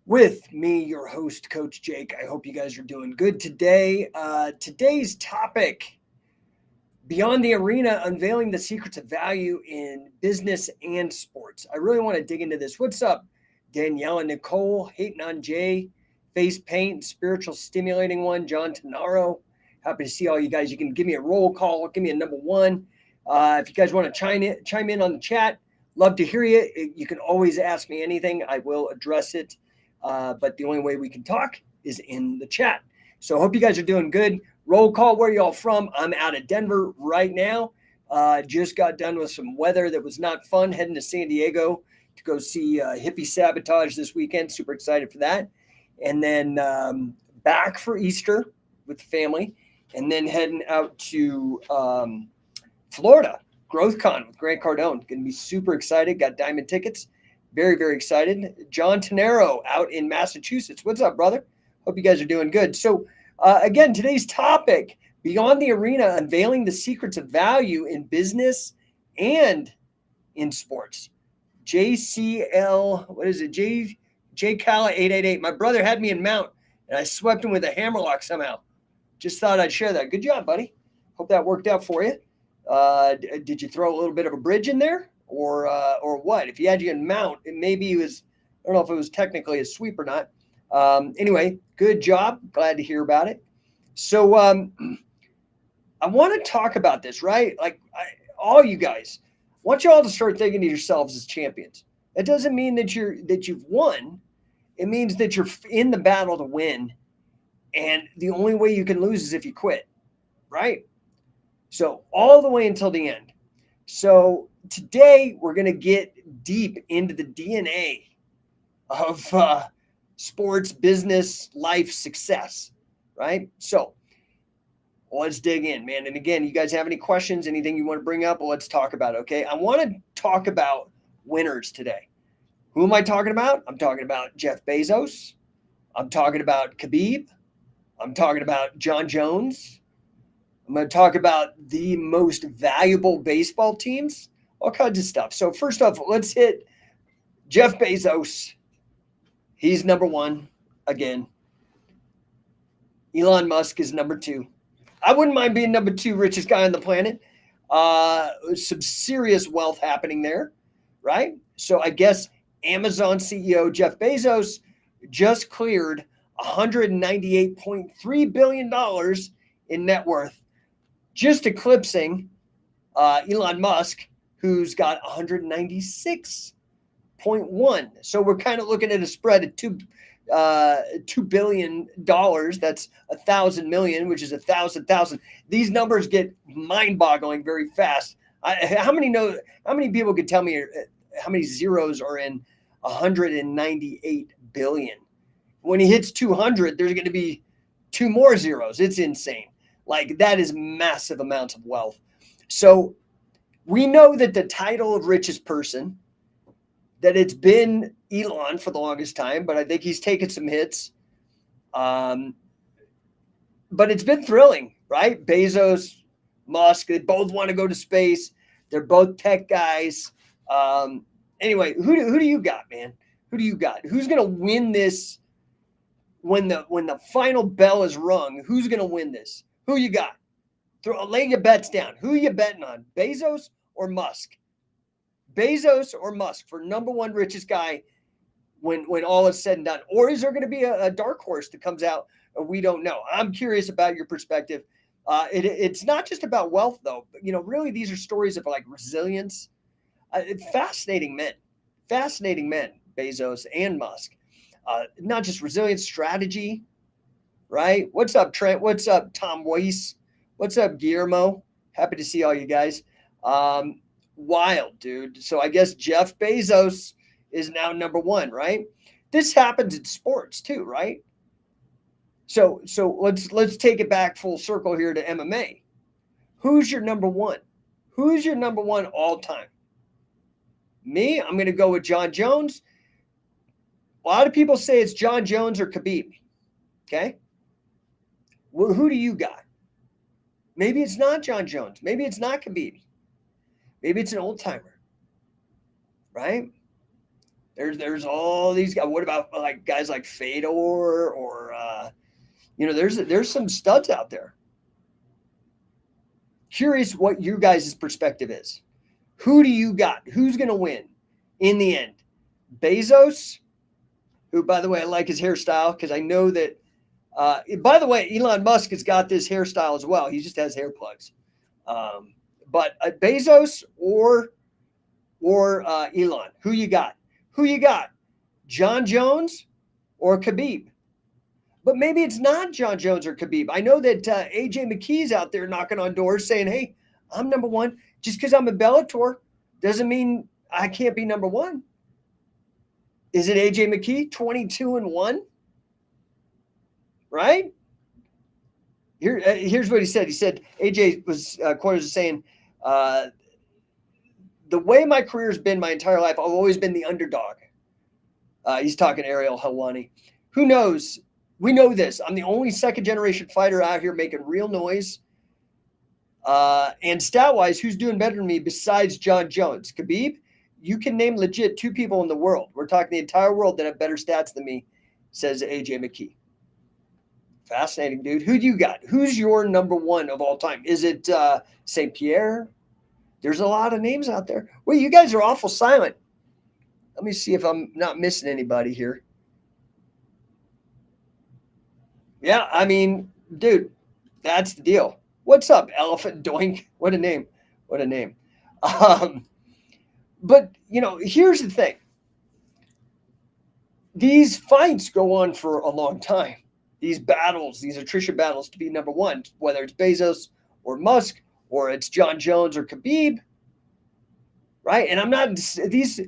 with me, your host, Coach Jake. I hope you guys are doing good today. Today's topic, Beyond the Arena, Unveiling the Secrets of Value in Business and Sports. I really want to dig into this. What's up, Danielle and Nicole, Hating on Jay, Face Paint, Spiritual Stimulating One, John Tenaro. Happy to see all you guys. You can give me a roll call, give me a number one. If you guys want to chime in on the chat, love to hear you. You can always ask me anything. I will address it. But the only way we can talk is in the chat. So hope you guys are doing good. Roll call, where y'all from? I'm out of Denver right now. Just got done with some weather that was not fun, heading to San Diego to go see Hippie Sabotage this weekend. Super excited for that. And then back for Easter with the family. And then heading out to Florida, GrowthCon with Grant Cardone. Going to be super excited. Got diamond tickets. Very, very excited. John Tenero out in Massachusetts. What's up, brother? Hope you guys are doing good. So, again, today's topic, Beyond the Arena, Unveiling the Secrets of Value in Business and in Sports. JCL, what is it? J Cala 888. My brother had me in mount, and I swept him with a hammerlock somehow. Just thought I'd share that. Good job, buddy. Hope that worked out for you. Did you throw a little bit of a bridge in there? Or what? If he had you in mount, maybe he was, I don't know if it was technically a sweep or not. Anyway, good job. Glad to hear about it. So I want to talk about this, right? All you guys, I want you all to start thinking of yourselves as champions. That doesn't mean that you've won. It means that you're in the battle to win. And the only way you can lose is if you quit, right? So all the way until the end. So today we're going to get deep into the DNA of sports, business, life, success, right? So let's dig in, man. And again, you guys have any questions, anything you want to bring up? Well, let's talk about it, okay? I want to talk about winners today. Who am I talking about? I'm talking about Jeff Bezos. I'm talking about Khabib. I'm talking about John Jones. I'm going to talk about the most valuable baseball teams, all kinds of stuff. So first off, let's hit Jeff Bezos. He's number one again. Elon Musk is number two. I wouldn't mind being number two richest guy on the planet. Some serious wealth happening there, right? So I guess Amazon CEO Jeff Bezos just cleared $198.3 billion in net worth, just eclipsing Elon Musk, who's got 196.1. So we're kind of looking at a spread of $2 billion. That's 1,000 million, which is 1,000,000. These numbers get mind-boggling very fast. How many people could tell me how many zeros are in 198 billion? When he hits 200, there's going to be two more zeros. It's insane. Like, that is massive amounts of wealth. So we know that the title of richest person, that it's been Elon for the longest time, but I think he's taken some hits. But it's been thrilling, right? Bezos, Musk, they both want to go to space. They're both tech guys. Anyway, who do you got, man? Who do you got? Who's going to win this when the final bell is rung? Who's going to win this? Who you got? Lay your bets down. Who you betting on? Bezos or Musk? Bezos or Musk for number one richest guy when all is said and done? Or is there going to be a dark horse that comes out? We don't know. I'm curious about your perspective. It's not just about wealth, though. But, really, these are stories of like resilience. Fascinating men, Bezos and Musk. Not just resilience, strategy, right? What's up, Trent? What's up, Tom Weiss? What's up, Guillermo? Happy to see all you guys. Wild, dude. So I guess Jeff Bezos is now number one, right? This happens in sports too, right? So let's take it back full circle here to MMA. Who's your number one? Who's your number one all time? Me, I'm going to go with John Jones. A lot of people say it's John Jones or Khabib. Okay. Well, who do you got? Maybe it's not John Jones. Maybe it's not Khabib. Maybe it's an old timer. Right? There's all these guys. What about like guys like Fedor or there's some studs out there. Curious what your guys' perspective is. Who do you got? Who's going to win in the end? Bezos, who, by the way, I like his hairstyle because I know that, by the way, Elon Musk has got this hairstyle as well. He just has hair plugs. But Bezos or Elon, who you got? Who you got? John Jones or Khabib? But maybe it's not John Jones or Khabib. I know that AJ McKee's out there knocking on doors saying, hey, I'm number one. Just because I'm a Bellator doesn't mean I can't be number one. Is it AJ McKee, 22-1? Right? Here's what he said. He said, AJ was quoted as saying, the way my career has been my entire life, I've always been the underdog. He's talking Ariel Helwani. Who knows? We know this. I'm the only second-generation fighter out here making real noise. And stat-wise, who's doing better than me besides John Jones? Khabib, you can name legit 2 people in the world. We're talking the entire world that have better stats than me, says AJ McKee. Fascinating, dude. Who do you got? Who's your number one of all time? Is it St. Pierre? There's a lot of names out there. Well, you guys are awful silent. Let me see if I'm not missing anybody here. Yeah, I mean, dude, that's the deal. What's up, Elephant Doink? What a name. What a name. But, here's the thing. These fights go on for a long time. These battles, these attrition battles to be number one, whether it's Bezos or Musk or it's John Jones or Khabib, right? And I'm not, these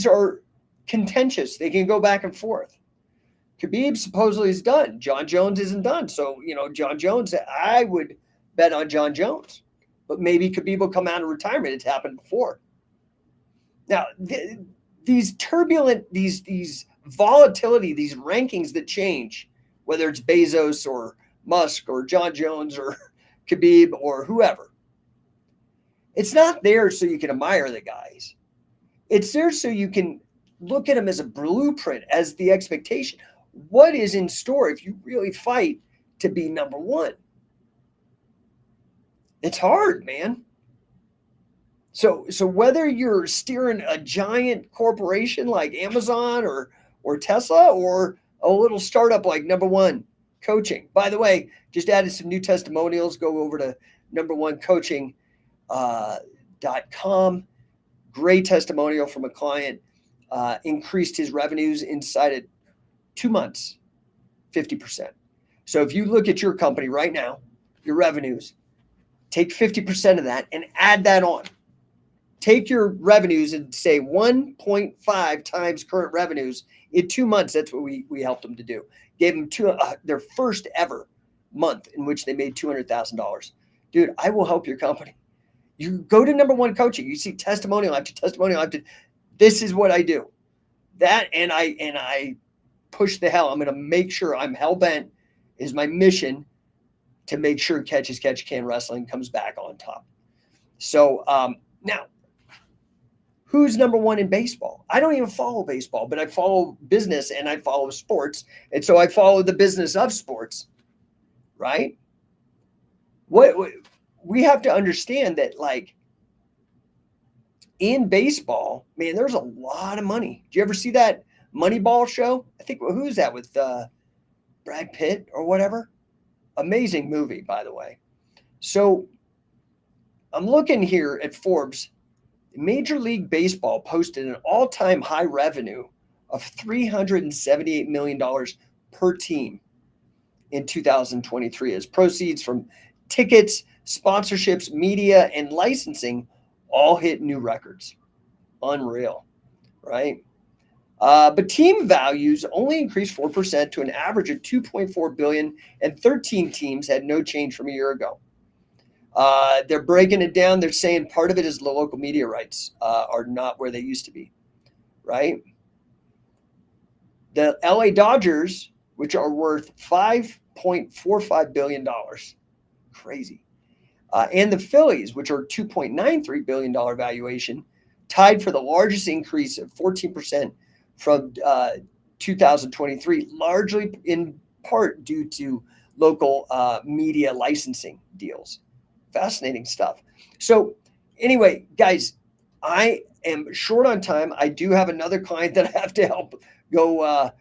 are contentious. They can go back and forth. Khabib supposedly is done. John Jones isn't done. So, John Jones, I would bet on John Jones. But maybe Khabib will come out of retirement. It's happened before. Now, these turbulent, these volatility, these rankings that change, whether it's Bezos or Musk or John Jones or Khabib or whoever, it's not there so you can admire the guys. It's there so you can look at them as a blueprint, as the expectation. What is in store if you really fight to be number one? It's hard, man. So whether you're steering a giant corporation like Amazon or Tesla or a little startup like No1 Coaching. By the way, just added some new testimonials. Go over to No1Coaching.com. Great testimonial from a client. Increased his revenues inside of 2 months, 50%. So if you look at your company right now, your revenues, take 50% of that and add that on. Take your revenues and say 1.5 times current revenues in 2 months. That's what we helped them to do. Gave them their first ever month in which they made $200,000. Dude, I will help your company. You go to No1 Coaching. You see testimonial after testimonial after. This is what I do. That and I push the hell. I'm going to make sure I'm hell bent. Is my mission to make sure Catch as Catch Can Wrestling comes back on top. So now, who's number one in baseball? I don't even follow baseball, but I follow business and I follow sports. And so I follow the business of sports, right? What we have to understand that, like, in baseball, man, there's a lot of money. Did you ever see that Moneyball show? I think, who's that with Brad Pitt or whatever? Amazing movie, by the way. So I'm looking here at Forbes. Major League Baseball posted an all-time high revenue of $378 million per team in 2023 as proceeds from tickets, sponsorships, media, and licensing all hit new records. Unreal, right? But team values only increased 4% to an average of $2.4 billion, and 13 teams had no change from a year ago. They're breaking it down. They're saying part of it is the local media rights are not where they used to be, right? The LA Dodgers, which are worth $5.45 billion, crazy. And the Phillies, which are $2.93 billion valuation, tied for the largest increase of 14% from 2023, largely in part due to local media licensing deals. Fascinating stuff. So anyway, guys, I am short on time. I do have another client that I have to help go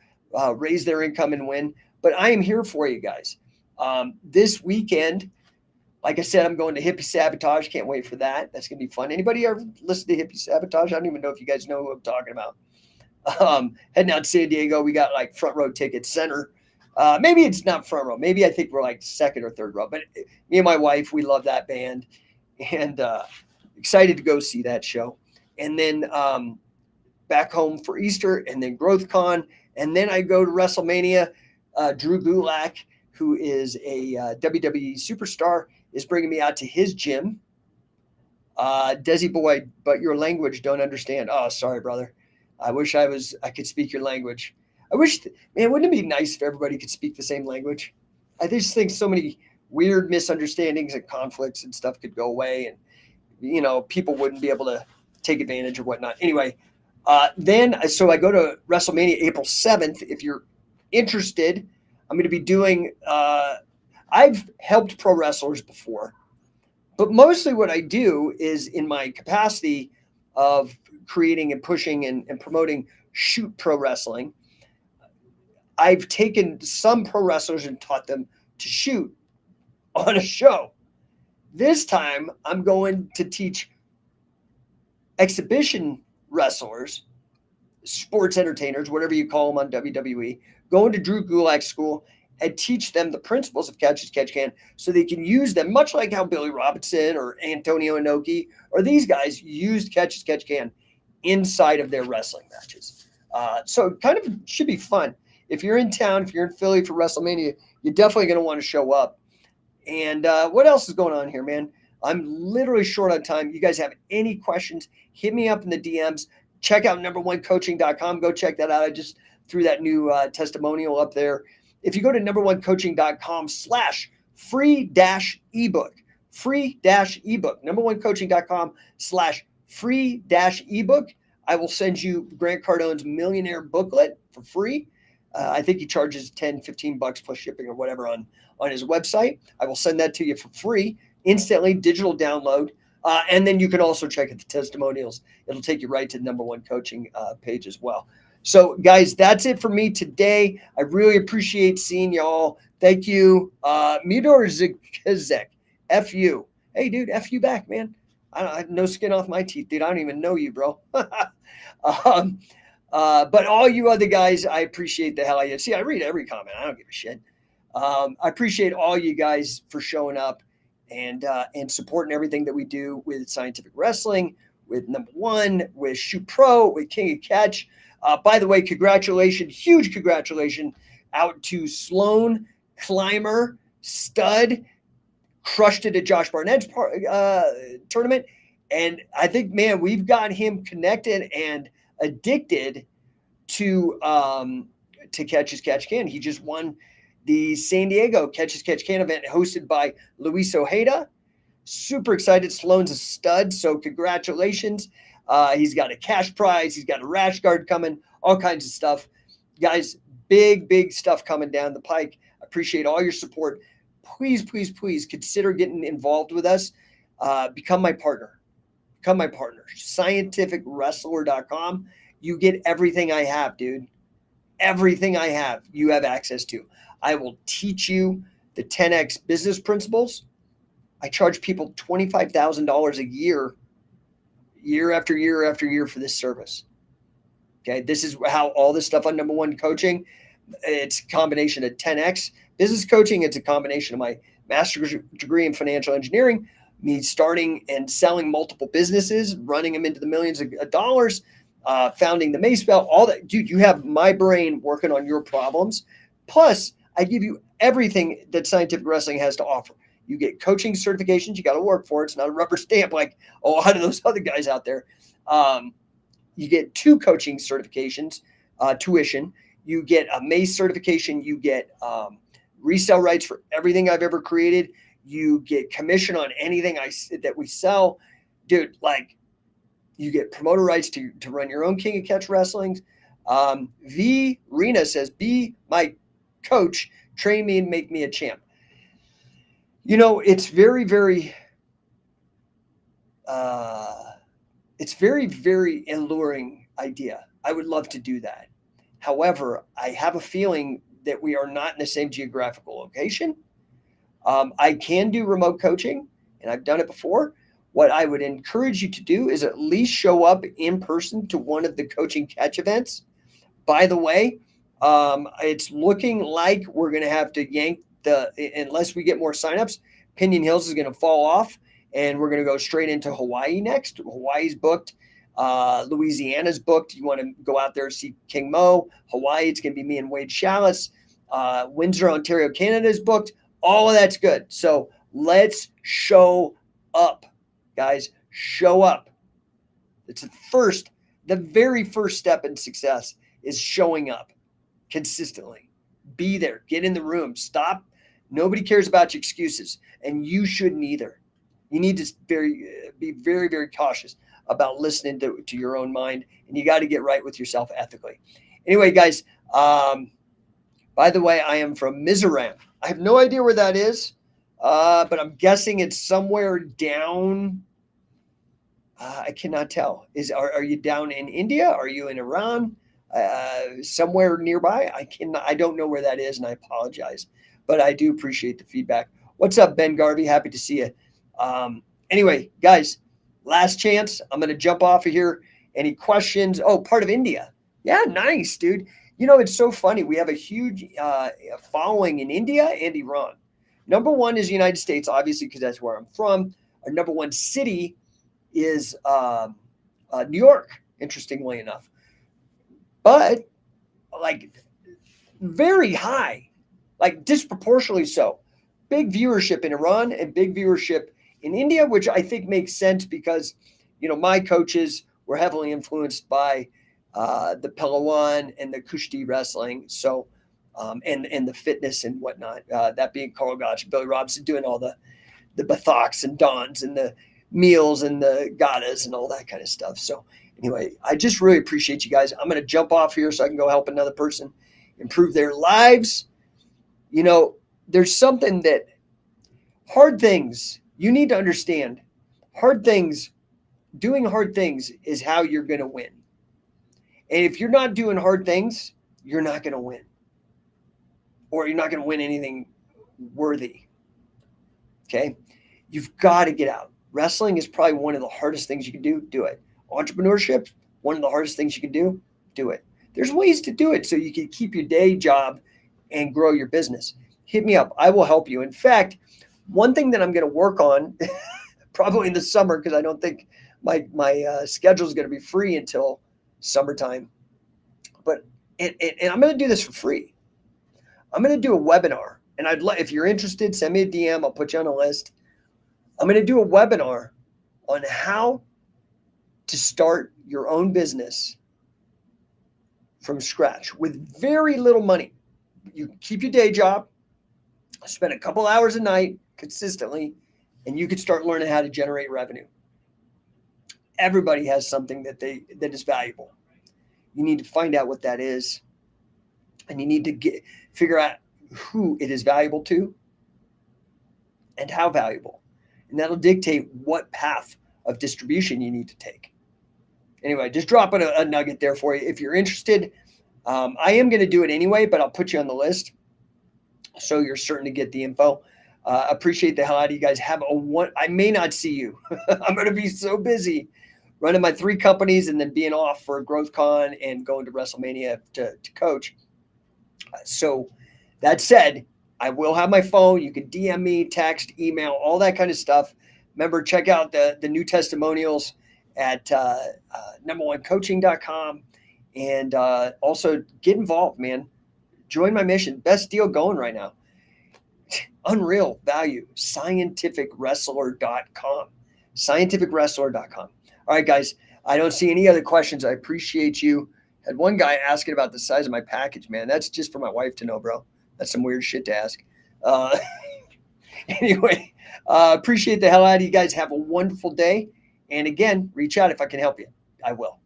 raise their income and win, but I am here for you guys. This weekend, like I said, I'm going to Hippie Sabotage. Can't wait for that. That's going to be fun. Anybody ever listen to Hippie Sabotage? I don't even know if you guys know who I'm talking about. Heading out to San Diego, we got like front row tickets, center. Maybe it's not front row. Maybe I think we're like second or third row. But me and my wife, we love that band, and excited to go see that show. And then back home for Easter, and then GrowthCon, and then I go to WrestleMania. Drew Gulak, who is a WWE superstar, is bringing me out to his gym. Desi boy, but your language don't understand. Oh, sorry, brother. I wish I could speak your language. I wish, man, wouldn't it be nice if everybody could speak the same language? I just think so many weird misunderstandings and conflicts and stuff could go away, and people wouldn't be able to take advantage or whatnot. Anyway, so I go to WrestleMania April 7th. If you're interested, I'm going to be doing. I've helped pro wrestlers before, but mostly what I do is in my capacity of creating and pushing and promoting Shoot Pro Wrestling. I've taken some pro wrestlers and taught them to shoot on a show. This time, I'm going to teach exhibition wrestlers, sports entertainers, whatever you call them on WWE, going to Drew Gulak's school and teach them the principles of catch as catch can so they can use them, much like how Billy Robinson or Antonio Inoki or these guys used catch as catch can inside of their wrestling matches. So it kind of should be fun. If you're in town, if you're in Philly for WrestleMania, you're definitely going to want to show up. And what else is going on here, man? I'm literally short on time. You guys have any questions, hit me up in the DMs. Check out number1coaching.com. Go check that out. I just threw that new testimonial up there. If you go to number1coaching.com/free-ebook, number1coaching.com/free-ebook, I will send you Grant Cardone's Millionaire Booklet for free. I think he charges $10-15 plus shipping or whatever on his website. I will send that to you for free, instantly, digital download. And then you can also check out the testimonials. It'll take you right to the Number One Coaching page as well. So, guys, that's it for me today. I really appreciate seeing y'all. Thank you. Midor Zikazek, F you. Hey, dude, F you back, man. I have no skin off my teeth, dude. I don't even know you, bro. But all you other guys, I appreciate the hell out of you. See, I read every comment. I don't give a shit. I appreciate all you guys for showing up and supporting everything that we do with Scientific Wrestling, with Number One, with Shoot Pro, with King of Catch. By the way, congratulations, huge congratulations out to Sloan Climber, stud, crushed it at Josh Barnett's tournament. And I think, man, we've got him connected and addicted to Catch as Catch Can. He just won the San Diego Catch as Catch Can event hosted by Luis Ojeda. Super excited. Sloan's a stud, so congratulations. He's got a cash prize. He's got a rash guard coming, all kinds of stuff. Guys, big stuff coming down the pike. I appreciate all your support. Please consider getting involved with us. Become my partner. Scientificwrestler.com. You get everything I have, dude. Everything I have, you have access to. I will teach you the 10X business principles. I charge people $25,000 a year after year for this service. Okay, this is how all this stuff on Number One Coaching, it's a combination of 10X business coaching. It's a combination of my master's degree in financial engineering, me starting and selling multiple businesses, running them into the millions of dollars, founding the Mace Bell, all that. Dude, you have my brain working on your problems. Plus, I give you everything that Scientific Wrestling has to offer. You get coaching certifications. You got to work for it. It's not a rubber stamp like a lot of those other guys out there. You get 2 coaching certifications, tuition. You get a Mace certification. You get resale rights for everything I've ever created. You get commission on anything that we sell. Dude, like You get promoter rights to run your own King of Catch Wrestlings. V. Rena says, be my coach, train me and make me a champ. It's very, very, very alluring idea. I would love to do that. However, I have a feeling that we are not in the same geographical location. I can do remote coaching, and I've done it before. What I would encourage you to do is at least show up in person to one of the coaching catch events. By the way, it's looking like we're going to have to yank unless we get more signups, Pinion Hills is going to fall off, and we're going to go straight into Hawaii next. Hawaii's booked. Louisiana's booked. You want to go out there and see King Mo. Hawaii, it's going to be me and Wade Chalice. Windsor, Ontario, Canada is booked. All of that's good. So let's show up, guys. Show up. It's the very first step in success is showing up consistently. Be there. Get in the room. Stop. Nobody cares about your excuses, and you shouldn't either. You need to be very, very cautious about listening to your own mind, and you got to get right with yourself ethically. Anyway, guys, by the way, I am from Mizoram. I have no idea where that is, but I'm guessing it's somewhere down. I cannot tell. Are you down in India? Are you in Iran? Somewhere nearby? I don't know where that is, and I apologize, but I do appreciate the feedback. What's up, Ben Garvey? Happy to see you. Anyway, guys, last chance. I'm going to jump off of here. Any questions? Oh, part of India. Yeah, nice, dude. It's so funny. We have a huge following in India and Iran. Number one is the United States, obviously, because that's where I'm from. Our number one city is New York, interestingly enough. But, very high, disproportionately so. Big viewership in Iran and big viewership in India, which I think makes sense because, my coaches were heavily influenced by the Pehlewan and the Kushti wrestling. So, and the fitness and whatnot, that being Carl Gotch and Billy Robson doing all the Bathoks and Dons and the meals and the Gatas and all that kind of stuff. So anyway, I just really appreciate you guys. I'm going to jump off here so I can go help another person improve their lives. There's something that hard things, you need to understand. Doing hard things is how you're going to win. And if you're not doing hard things, you're not going to win. Or you're not going to win anything worthy. Okay? You've got to get out. Wrestling is probably one of the hardest things you can do. Do it. Entrepreneurship, one of the hardest things you can do. Do it. There's ways to do it so you can keep your day job and grow your business. Hit me up. I will help you. In fact, one thing that I'm going to work on probably in the summer, because I don't think my schedule is going to be free until summertime. But and I'm going to do this for free. I'm going to do a webinar, and if you're interested, send me a DM. I'll put you on a list. I'm going to do a webinar on how to start your own business from scratch with very little money. You keep your day job, spend a couple hours a night consistently, and you can start learning how to generate revenue. Everybody has something that is valuable. You need to find out what that is, and you need to figure out who it is valuable to and how valuable. And that'll dictate what path of distribution you need to take. Anyway, just dropping a nugget there for you. If you're interested, I am going to do it anyway, but I'll put you on the list so you're certain to get the info. Appreciate the hell out of you guys. I may not see you. I'm going to be so busy running my 3 companies and then being off for GrowthCon and going to WrestleMania to coach. So that said, I will have my phone. You can DM me, text, email, all that kind of stuff. Remember, check out the new testimonials at No1Coaching.com. And also get involved, man. Join my mission. Best deal going right now. Unreal value. Scientificwrestler.com. Scientificwrestler.com. All right, guys. I don't see any other questions. I appreciate you. Had one guy asking about the size of my package, man. That's just for my wife to know, bro. That's some weird shit to ask. Anyway, appreciate the hell out of you guys. Have a wonderful day. And again, reach out if I can help you. I will.